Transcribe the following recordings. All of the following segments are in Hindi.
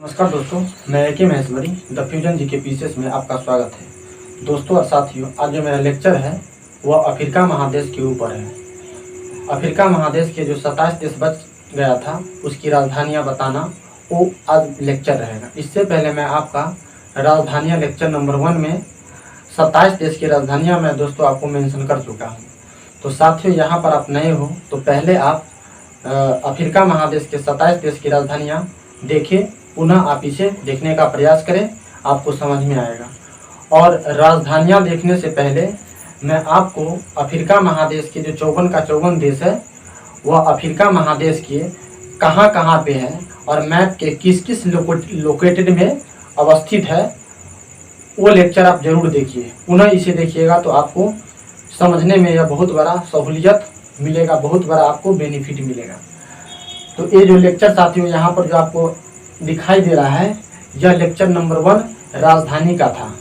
नमस्कार दोस्तों, मैं ए के महेश्वरी द फ्यूजन जी के पीसेस में आपका स्वागत है। दोस्तों और साथियों, आज जो मेरा लेक्चर है वह अफ्रीका महादेश के ऊपर है। अफ्रीका महादेश के जो 27 देश बच गया था उसकी राजधानियां बताना, वो आज लेक्चर रहेगा। इससे पहले मैं आपका राजधानियां लेक्चर नंबर 1 में 27 देश की राजधानियाँ मैं दोस्तों आपको मेंशन कर चुका हूँ। तो साथियों, यहाँ पर आप नए हो तो पहले आप अफ्रीका महादेश के 27 देश की राजधानियाँ देखें, पुनः आप इसे देखने का प्रयास करें, आपको समझ में आएगा। और राजधानियाँ देखने से पहले मैं आपको अफ्रीका महादेश के जो 54 का 54 देश है वह अफ्रीका महादेश के कहाँ कहाँ पे है और मैप के किस किस लोकेटेड में अवस्थित है, वो लेक्चर आप जरूर देखिए। पुनः इसे देखिएगा तो आपको समझने में यह बहुत बड़ा सहूलियत मिलेगा, बहुत बड़ा आपको बेनिफिट मिलेगा। तो ये जो लेक्चर साथियों यहाँ पर जो आपको दिखाई दे रहा है, यह लेक्चर नंबर 1 राजधानी का था।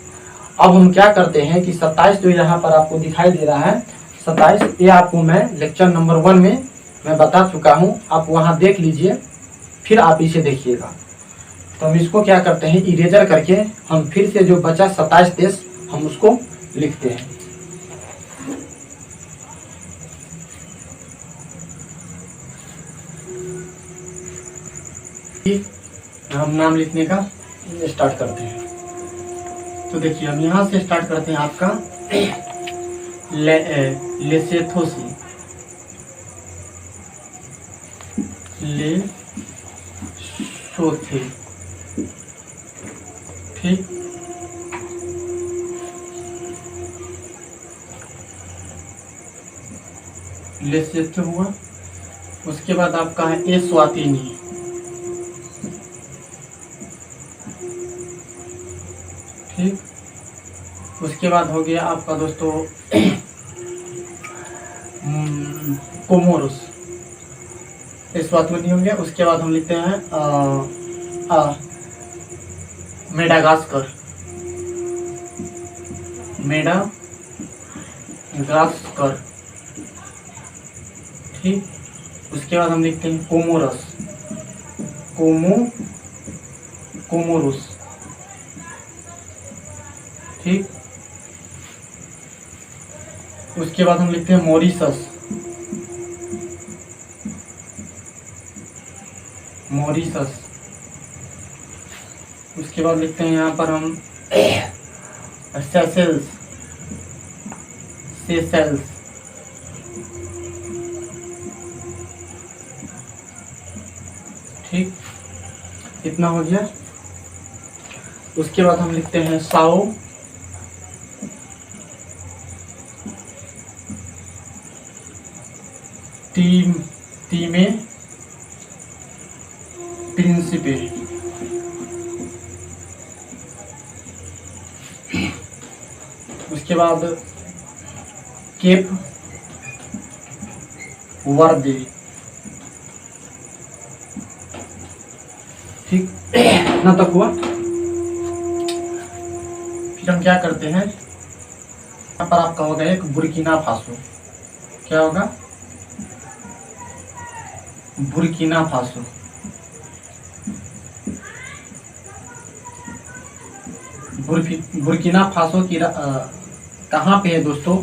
अब हम क्या करते हैं कि 27 जो यहाँ पर आपको दिखाई दे रहा है, 27 ये आपको मैं लेक्चर नंबर 1 में मैं बता चुका हूँ, आप वहाँ देख लीजिए, फिर आप इसे देखिएगा। तो हम इसको क्या करते हैं, इरेजर करके हम फिर से जो बचा 27 देश हम उसको लिखते हैं। हम नाम लिखने का स्टार्ट करते हैं। तो देखिए, हम यहाँ से स्टार्ट करते हैं आपका लेसेथो से, लेसोथे, ठीक। लेसेथो हुआ, उसके बाद आपका है एस्वातिनी, ठीक। उसके बाद हो गया आपका दोस्तों कोमोरोस, एस्वातिनी हो गया। उसके बाद हम लिखते हैं मेडागास्कर, मेडागास्कर, ठीक। उसके बाद हम लिखते हैं कोमोरस, कोमोरोस, ठीक। उसके बाद हम लिखते हैं मॉरिशस, मॉरिशस। उसके बाद लिखते हैं यहाँ पर हम सेशेल्स, सेशेल्स, ठीक। इतना हो गया। उसके बाद हम लिखते हैं साओ तीमे प्रिंसिपे, उसके बाद केप वर्दे, ठीक। इतना तक हुआ। फिर हम क्या करते हैं, यहाँ पर आपका होगा एक बुर्किना फासो। क्या होगा? Burkina Faso. बुर्किना फासो की कहाँ पे है दोस्तों?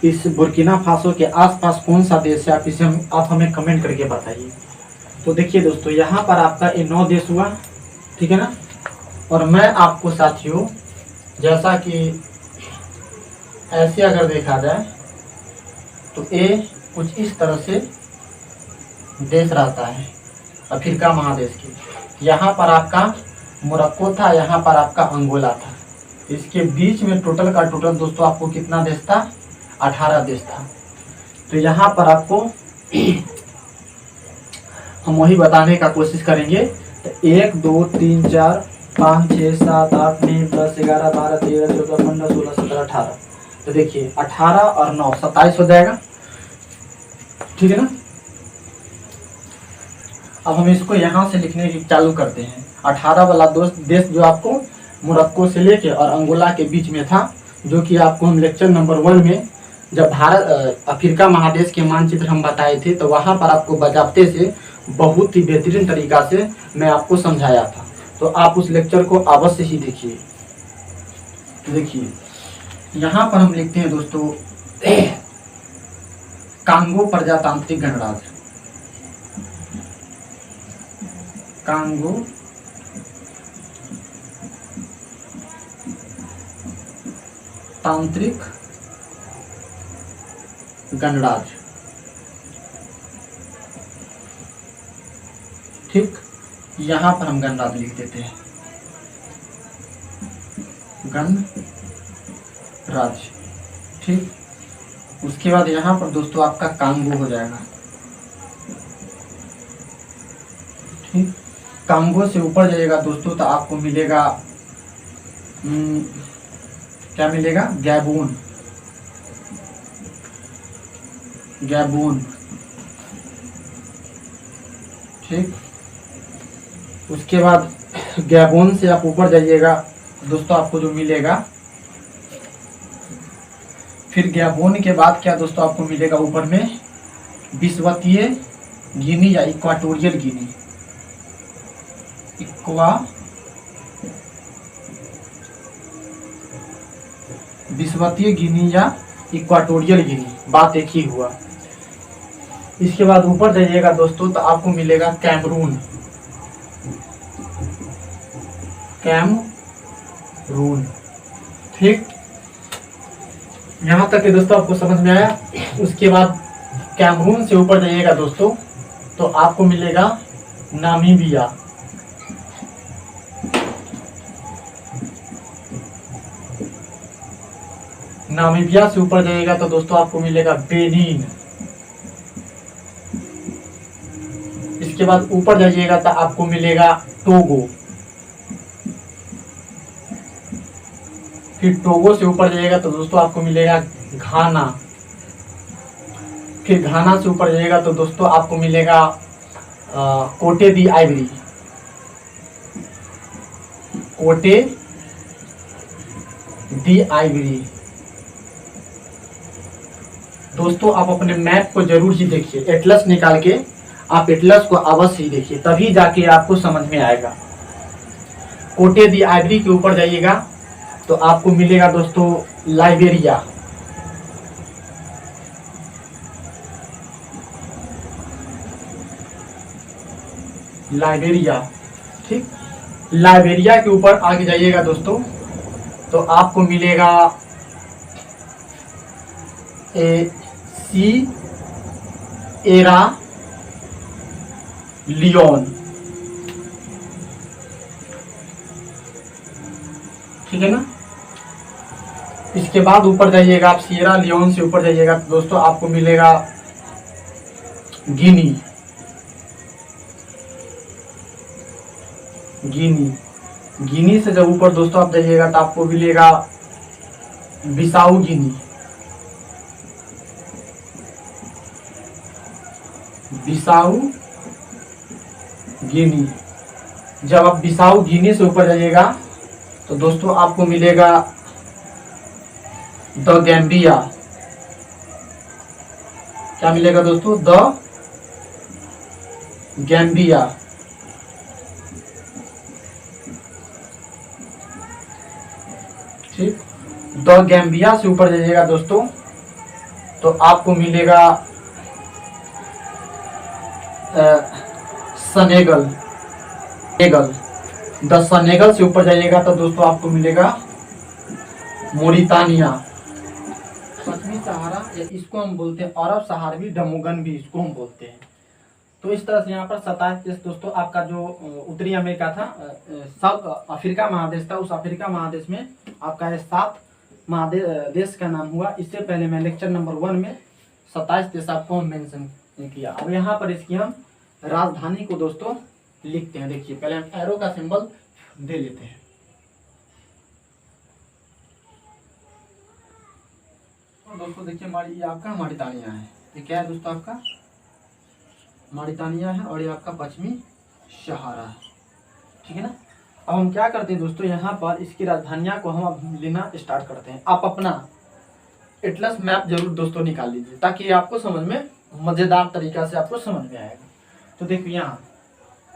इस बुर्किना फासो के आसपास कौन सा देश है, आप हमें कमेंट करके बताइए। तो देखिए दोस्तों, यहाँ पर आपका ये 9 देश हुआ, ठीक है ना। और मैं आपको साथियों, जैसा कि ऐसे अगर देखा जाए तो ये कुछ इस तरह से देश रहता है अफ्रीका महादेश के। यहाँ पर आपका मोरक्को था, यहाँ पर आपका अंगोला था। इसके बीच में टोटल का टोटल दोस्तों आपको कितना देश था? 18 देश था। तो यहाँ पर आपको हम वही बताने का कोशिश करेंगे। तो 1 2 3 4 5 6 7 8 9 10 11 12 13 14 15 16 17 18। तो देखिए 18 और 9 27 हो जाएगा, ठीक है ना। अब हम इसको यहाँ से लिखने की चालू करते हैं। 18 वाला देश जो आपको मोरक्को से लेके और अंगोला के बीच में था, जो कि आपको हम लेक्चर नंबर 1 में जब भारत अफ्रीका महादेश के मानचित्र हम बताए थे, तो वहाँ पर आपको बाजाबते से बहुत ही बेहतरीन तरीका से मैं आपको समझाया था। तो आप उस लेक्चर को अवश्य ही देखिए। देखिए यहाँ पर हम लिखते हैं दोस्तों कांगो प्रजातांत्रिक गणराज्य, कांगो तांत्रिक गणराज्य। ठीक, यहां पर हम गणराज्य लिख देते हैं, गणराज्य। ठीक, उसके बाद यहां पर दोस्तों आपका कांगो हो जाएगा। ठीक, कांगो से ऊपर जाइएगा दोस्तों तो आपको मिलेगा क्या मिलेगा, गैबोन, गैबोन। ठीक, उसके बाद गैबोन से आप ऊपर जाइएगा दोस्तों आपको जो मिलेगा, फिर गैबोन के बाद क्या दोस्तों आपको मिलेगा ऊपर में विषुवतीय गिनी या इक्वाटोरियल गिनी, विषुवतीय गिनी या इक्वाटोरियल गिनी, बात एक ही हुआ। इसके बाद ऊपर जाइएगा दोस्तों तो आपको मिलेगा कैमरून, कैमरून। ठीक, यहां तक के दोस्तों आपको समझ में आया। उसके बाद कैमरून से ऊपर जाइएगा दोस्तों तो आपको मिलेगा नामीबिया, नामीबिया से ऊपर जाइएगा तो दोस्तों आपको मिलेगा बेनिन। इसके बाद ऊपर जाइएगा तो आपको मिलेगा टोगो, फिर टोगो से ऊपर जाइएगा तो दोस्तों आपको मिलेगा घाना, फिर घाना से ऊपर जाइएगा तो दोस्तों आपको मिलेगा कोटे दी आइवरी, कोटे दी आइवरी। दोस्तों आप अपने मैप को जरूर ही देखिए, एटलस निकाल के आप एटलस को अवश्य ही देखिए, तभी जाके आपको समझ में आएगा। कोटे दी आइवरी के ऊपर जाइएगा तो आपको मिलेगा दोस्तों लाइबेरिया, लाइबेरिया। ठीक, लाइबेरिया के ऊपर आगे जाइएगा दोस्तों तो आपको मिलेगा सिएरा लियोन। ठीक है ना। इसके बाद ऊपर जाइएगा आप, सिएरा लियोन से ऊपर जाइएगा तो दोस्तों आपको मिलेगा गिनी, गिनी। गिनी से जब ऊपर दोस्तों आप जाइएगा तो आपको मिलेगा बिसाऊ गिनी, बिसाऊ गिनी। जब आप बिसाऊ गिनी से ऊपर जाइएगा तो दोस्तों आपको मिलेगा द गैम्बिया। क्या मिलेगा दोस्तों, द गैम्बिया। ठीक, द गैम्बिया से ऊपर जाइएगा दोस्तों तो आपको मिलेगा सनेगल, द सनेगल से ऊपर जाइएगा तो दोस्तों आपको मिलेगा मोरितानिया। पश्चिमी सहारा, या इसको हम बोलते हैं अरब सहारवी डमोगन भी इसको हम बोलते हैं। तो इस तरह से यहाँ पर 27 देश दोस्तों, आपका जो उत्तरी अमेरिका था, सब अफ्रीका महादेश था, उस अफ्रीका महादेश में आपका ये 7 महादेश का नाम हुआ। इससे पहले मैं लेक्चर नंबर 1 में 27 देश आपको हम मेंशन किया। अब यहाँ पर इसकी हम राजधानी को दोस्तों लिखते हैं। देखिए पहले हम एरो का सिंबल दे लेते हैं। तो दोस्तों देखिए ये आपका मॉरिटानिया है, ये क्या है दोस्तों आपका मॉरिटानिया है, और ये आपका पश्चिमी सहारा है। ठीक है ना। अब हम क्या करते हैं दोस्तों, यहाँ पर इसकी राजधानियां को हम अब लेना स्टार्ट करते हैं। आप अपना एटलस मैप जरूर दोस्तों निकाल लीजिए ताकि आपको समझ में मजेदार तरीका से आपको समझ में आएगा। तो देखिए यहाँ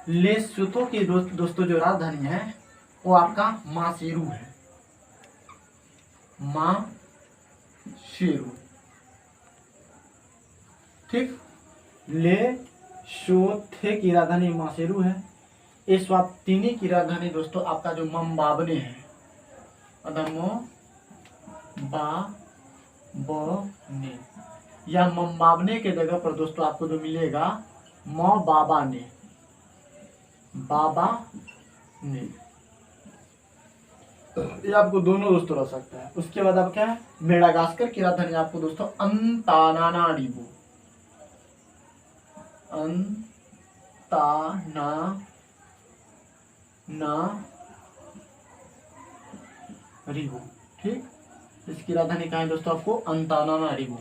लेसोथो की दोस्तों जो राजधानी है वो आपका मासेरू है, मासेरू। ठीक, लेसोथे की राजधानी मासेरू है। एस्वातिनी की राजधानी दोस्तों आपका जो मम्बाबने है, मम्बाबने, या मम्बाबने के जगह पर दोस्तों आपको जो मिलेगा बाबा ने, बाबा ने, ये आपको दोनों दोस्तों रह सकता है। उसके बाद आप क्या है, मेडागास्कर की राजधानी आपको दोस्तों अंतानानारिवो, अंतानानारिवो। ठीक, इसकी राजधानी कहाँ है दोस्तों आपको अंतानानारिवो।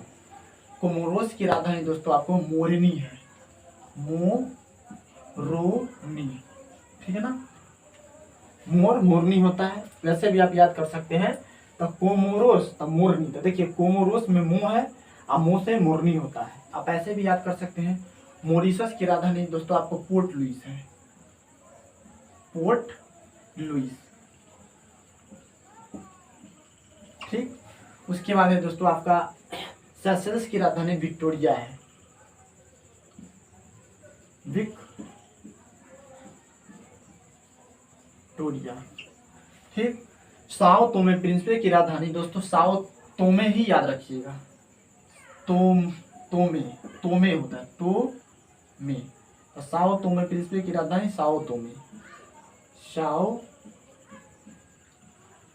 कोमोरोस की राजधानी दोस्तों आपको मोरनी है, मोरोनी। ठीक है ना, मोर मोरनी होता है, वैसे भी आप याद कर सकते हैं। तो कोमोरोस तब मोरनी, तो देखिए कोमोरोस में मुंह है और मुंह से मोरनी होता है, आप ऐसे भी याद कर सकते हैं। मॉरिशस की राजधानी दोस्तों आपको पोर्ट लुइस है, पोर्ट लुइस। ठीक, उसके बाद है दोस्तों आपका सेशल्स की राजधानी विक्टोरिया है, विक्टोरिया। ठीक, साओ तोमे प्रिंसिपे की राजधानी दोस्तों साओ तोमे ही याद रखिएगा, तोमे होता है, तोमे। तो साओ तोमे प्रिंसिपे की राजधानी साओ तोमे, साओ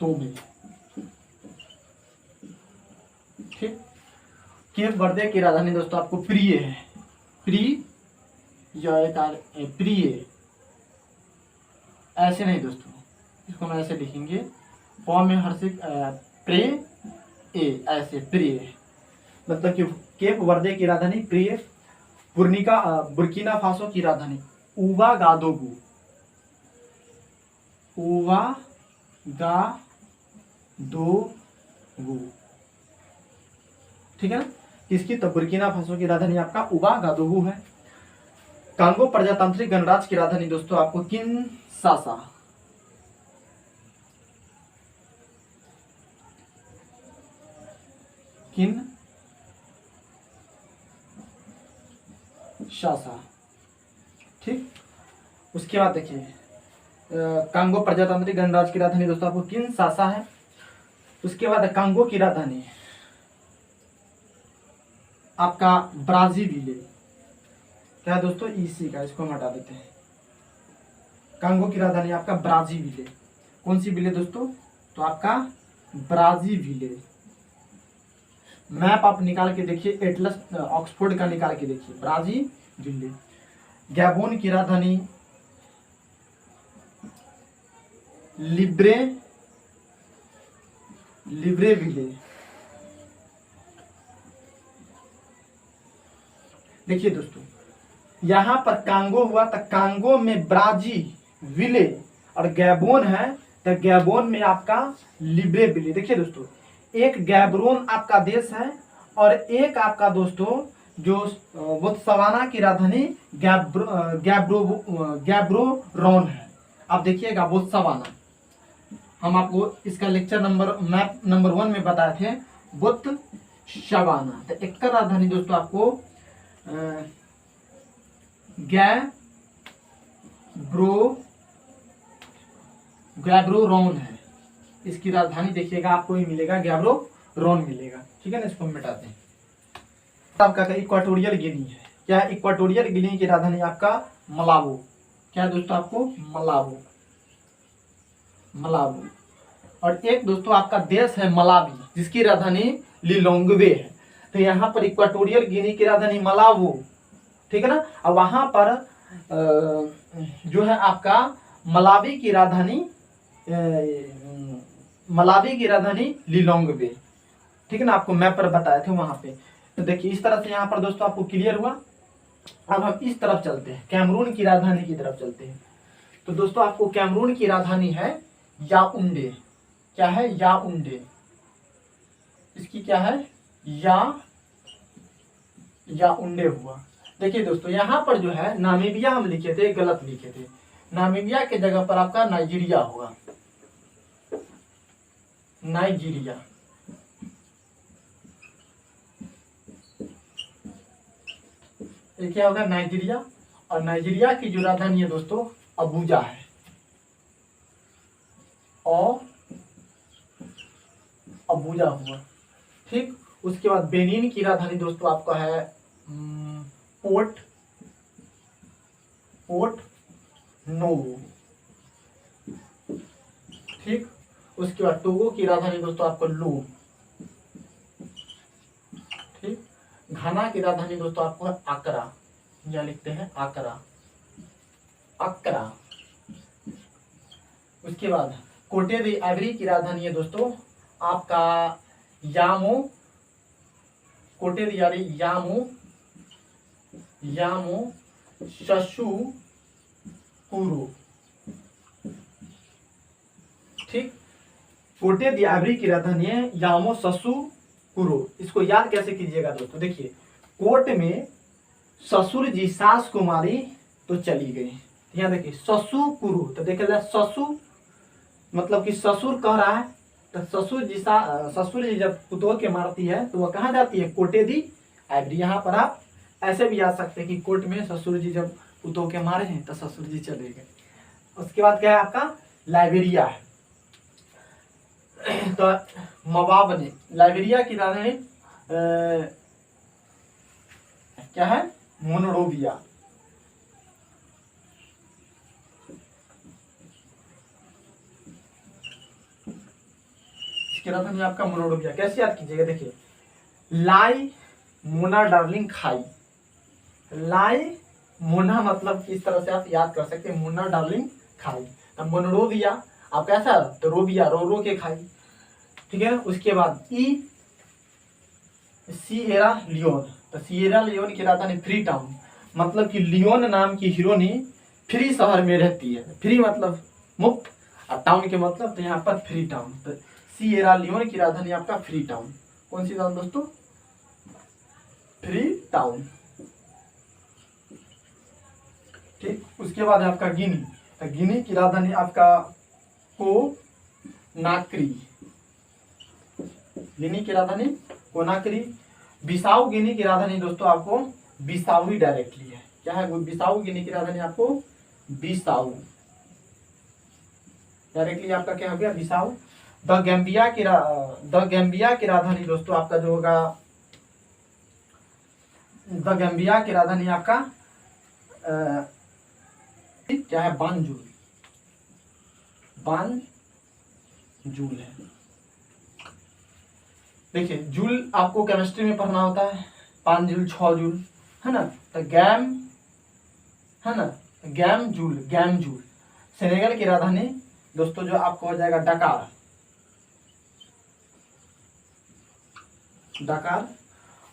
तोमे। ठीक, केप वर्दे की राजधानी दोस्तों आपको प्रिय है, प्रिय, ऐसे नहीं दोस्तों, इसको हम ऐसे लिखेंगे, फॉर्म में हर्षिक प्रे ए, ऐसे प्रिय, मतलब कि केप वर्दे की राजधानी प्रिय। बुर्किना फासो की राजधानी उवागादोगु, उवागादोगु। ठीक है ना, किसकी, तो बुर्किना फासो की राजधानी आपका उवागादोगु है। कांगो प्रजातांत्रिक गणराज्य की राजधानी दोस्तों आपको किनशासा, किनशासा। ठीक, उसके बाद देखिए कांगो प्रजातांत्रिक गणराज्य की राजधानी दोस्तों आपको किनशासा है। उसके बाद कांगो की राजधानी आपका ब्राजीविले, क्या है दोस्तों, ईसी का, इसको हम हटा देते हैं। कांगो की राजधानी आपका ब्राजीविले, कौन सी विले दोस्तों, तो आपका ब्राजीविले। मैप आप निकाल के देखिए, एटलस ऑक्सफोर्ड का निकाल के देखिए, ब्राजीविले। गैबोन की राजधानी लिब्रेविले। देखिए दोस्तों, यहां पर कांगो हुआ तो कांगो में ब्राजीविले, और गैबोन है तो गैबोन में आपका लिब्रेविले। देखिए दोस्तों, एक गैब्रोन आपका देश है और एक आपका दोस्तों जो बोत्सवाना की राजधानी गैब्रोरोन है। आप देखिएगा बोत्सवाना, हम आपको इसका लेक्चर मैप नंबर 1 में बताए थे, बोत्सवाना। तो एक का राजधानी दोस्तों आपको गैब्रोरोन है, इसकी राजधानी देखिएगा आपको ही मिलेगा, गैब्रोरोन मिलेगा। ठीक है ना, इसको हम मिटाते हैं। आपका इक्वाटोरियल गिनी है, क्या है, इक्वाटोरियल गिनी की राजधानी आपका मलाबो, क्या है दोस्तों आपको मलाबो, मलाबो। और एक दोस्तों आपका देश है मलावी, जिसकी राजधानी लिलोंगवे है। तो यहाँ पर इक्वाटोरियल गिनी की राजधानी मलावो, ठीक है ना, और वहां पर जो है आपका मलावी की राजधानी लिलोंगवे। ठीक है ना, आपको मैप पर बताए थे वहां पे। तो देखिए इस तरह से यहाँ पर दोस्तों आपको क्लियर हुआ। अब हम इस तरफ चलते हैं, कैमरून की राजधानी की तरफ चलते हैं। तो दोस्तों आपको कैमरून की राजधानी है याउंडे, क्या है, याउंडे। इसकी क्या है, याउंडे हुआ। देखिए दोस्तों, यहाँ पर जो है नामीबिया हम लिखे थे, गलत लिखे थे। नामीबिया के जगह पर आपका नाइजीरिया होगा, नाइजीरिया। ये क्या होगा, नाइजीरिया। और नाइजीरिया की जो राजधानी है दोस्तों अबूजा है, और अबूजा हुआ। ठीक, उसके बाद बेनिन की राजधानी दोस्तों आपका है पोर्ट नोवो। ठीक, उसके बाद टोगो की राजधानी दोस्तों आपको लूम। ठीक, घाना की राजधानी दोस्तों आपको है आकरा, या लिखते हैं आकरा, अकरा। उसके बाद कोटे दी आइवरी की राजधानी है दोस्तों आपका यामो, कोटे दी आइवरी यामो शशु कुरो। ठीक, कोटे दी आइवरी की राजधानी है यामो शशु कुरो। इसको याद कैसे कीजिएगा दोस्तों, देखिए कोर्ट में ससुर जी सास को मारी तो चली गई। यहाँ देखिए ससु कुरु, तो देखिए ससु मतलब कि ससुर कह रहा है, तो ससुर जी जब पुतोह के मारती है तो वह कहाँ जाती है, कोटे दी आइवरी। यहाँ पर आप ऐसे भी आ सकते हैं कि कोर्ट में ससुर जी जब पुतोह के मारे हैं तो ससुर जी चले गए। उसके बाद क्या है आपका लाइबेरिया है, तो मवाबने, लाइबेरिया की राजधानी क्या है, मोनरोविया। इसकी राजधानी आपका मोनरोविया। कैसे याद कीजिएगा, देखिए लाई मोना डार्लिंग खाई। लाई मोना मतलब इस तरह से आप याद कर सकते हैं, मोना डार्लिंग खाई। तो मोनरोविया आप कैसा, तो रोविया रो रो के खाई। ठीक है, उसके बाद ई सिएरा लियोन, तो सिएरा लियोन की राजधानी फ्री टाउन, मतलब कि लियोन नाम की हीरोनी फ्री शहर में रहती है। फ्री मतलब मुफ्त, और टाउन के मतलब तो यहाँ पर फ्री टाउन। तो सिएरा लियोन की राजधानी आपका फ्री टाउन। कौन सी टाउन दोस्तों, फ्री टाउन। ठीक, उसके बाद है आपका गिनी, तो गिनी की राजधानी आपका कोनाक्री। गिनी की राजधानी कोनाक्री। बिसाऊ गिनी की राजधानी दोस्तों आपको बिसाऊ डायरेक्टली है। क्या है, बिसाऊ गिनी की राजधानी आपको बिसाऊ डायरेक्टली आपका क्या हो गया, बिसाऊ। द गैम्बिया की राजधानी दोस्तों आपका जो होगा, द गैम्बिया की राजधानी आपका क्या है, बानजूल है। देखिए जूल आपको केमिस्ट्री में पढ़ना होता है, 5 जूल 6 जूल है ना। तो गैम है ना, गैम जूल। सेनेगल की राजधानी दोस्तों जो आपको हो जाएगा डकार।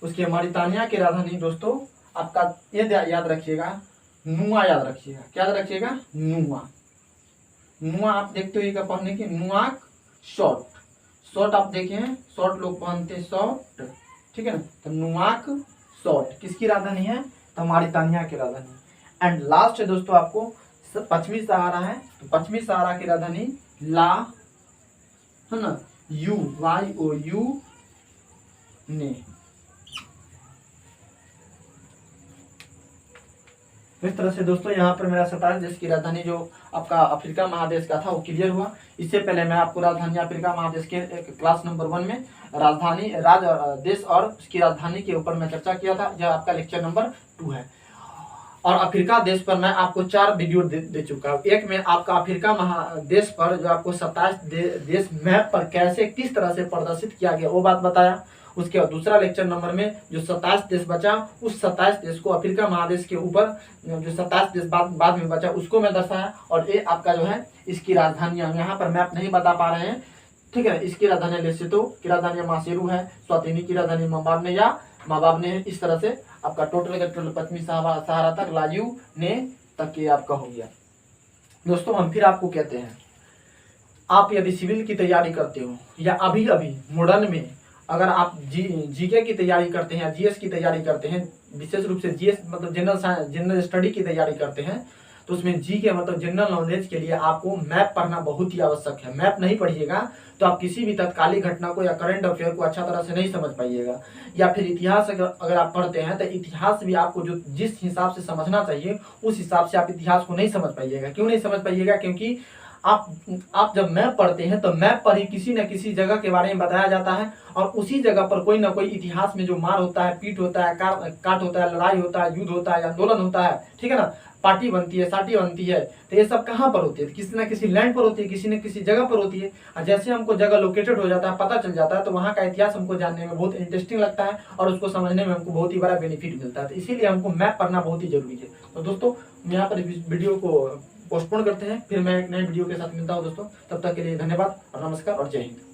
उसके मॉरिटानिया की राजधानी दोस्तों आपका ये याद रखिएगा, नुआ याद रखिएगा। क्या याद रखिएगा, नुआ आप देखते हो पढ़ने के, नुआक शॉर्ट आप देखे हैं, शॉर्ट लोग पहनते हैं शॉर्ट। ठीक है ना, तो नुआक शॉर्ट किसकी राजधानी है, तो मॉरिटानिया की राजधानी। एंड लास्ट है दोस्तों आपको पश्चिमी सहारा है, तो पश्चिमी सहारा की राजधानी ला है ना, YOU ने। इस तरह से दोस्तों यहाँ पर मेरा 27 देश की राजधानी जो आपका अफ्रीका महादेश का था वो क्लियर हुआ। इससे पहले मैं आपको राजधानी अफ्रीका महादेश के क्लास नंबर 1 में राजधानी देश और उसकी राजधानी के ऊपर मैं चर्चा किया था। यह आपका लेक्चर नंबर 2 है। और अफ्रीका देश पर मैं आपको 4 वीडियो दे चुका हूँ। एक में आपका अफ्रीका महादेश पर जो आपको 27 देश मैप पर कैसे किस तरह से प्रदर्शित किया गया वो बात बताया। उसके बाद दूसरा लेक्चर नंबर में जो 27 देश बचा, उस 27 देश को अफ्रीका महादेश के ऊपर जो 27 देश बाद में बचा उसको मैं दर्शाया। और ये आपका जो है इसकी राजधानियां यहाँ पर मैप नहीं बता पा रहे हैं, ठीक है। इसकी राजधानी लेसोथो की राजधानी मासेरू है, स्वातिनी की राजधानी माबाबने है। इस तरह से आपका टोटल का टोटल पश्चिमी सहारा तक लायू ने तक ये आपका हो गया। दोस्तों हम फिर आपको कहते हैं, आप यदि सिविल की तैयारी करते हो या अभी अभी मॉडर्न में अगर आप जीके की तैयारी करते हैं, जीएस की तैयारी करते हैं, विशेष रूप से जीएस मतलब जनरल स्टडी की तैयारी करते हैं, तो उसमें जीके मतलब जनरल नॉलेज के लिए आपको मैप पढ़ना बहुत ही आवश्यक है। मैप नहीं पढ़िएगा तो आप किसी भी तत्कालीन घटना को या करंट अफेयर को अच्छा तरह से नहीं समझ पाइएगा। या फिर इतिहास अगर आप पढ़ते हैं तो इतिहास भी आपको जो जिस हिसाब से समझना चाहिए उस हिसाब से आप इतिहास को नहीं समझ पाइएगा। क्यों नहीं समझ पाइएगा? क्योंकि आप जब मैप पढ़ते हैं तो मैप पर ही किसी न किसी जगह के बारे में बताया जाता है और उसी जगह पर कोई ना कोई इतिहास में जो मार होता है, पीट होता है, काट होता है, लड़ाई होता है, युद्ध होता है, आंदोलन होता है, ठीक है ना, पार्टी बनती है, साटी बनती है, तो ये सब कहाँ पर होती है? किसी न किसी लैंड पर होती है, किसी न किसी जगह पर होती है। और जैसे हमको जगह लोकेटेड हो जाता है, पता चल जाता है, तो वहाँ का इतिहास हमको जानने में बहुत इंटरेस्टिंग लगता है और उसको समझने में हमको बहुत ही बड़ा बेनिफिट मिलता है। तो इसीलिए हमको मैप पढ़ना बहुत ही जरूरी है। तो दोस्तों यहाँ पर इस वीडियो को पोस्टपोन करते हैं, फिर मैं एक नए वीडियो के साथ मिलता हूँ दोस्तों। तब तक के लिए धन्यवाद और नमस्कार और जय हिंद।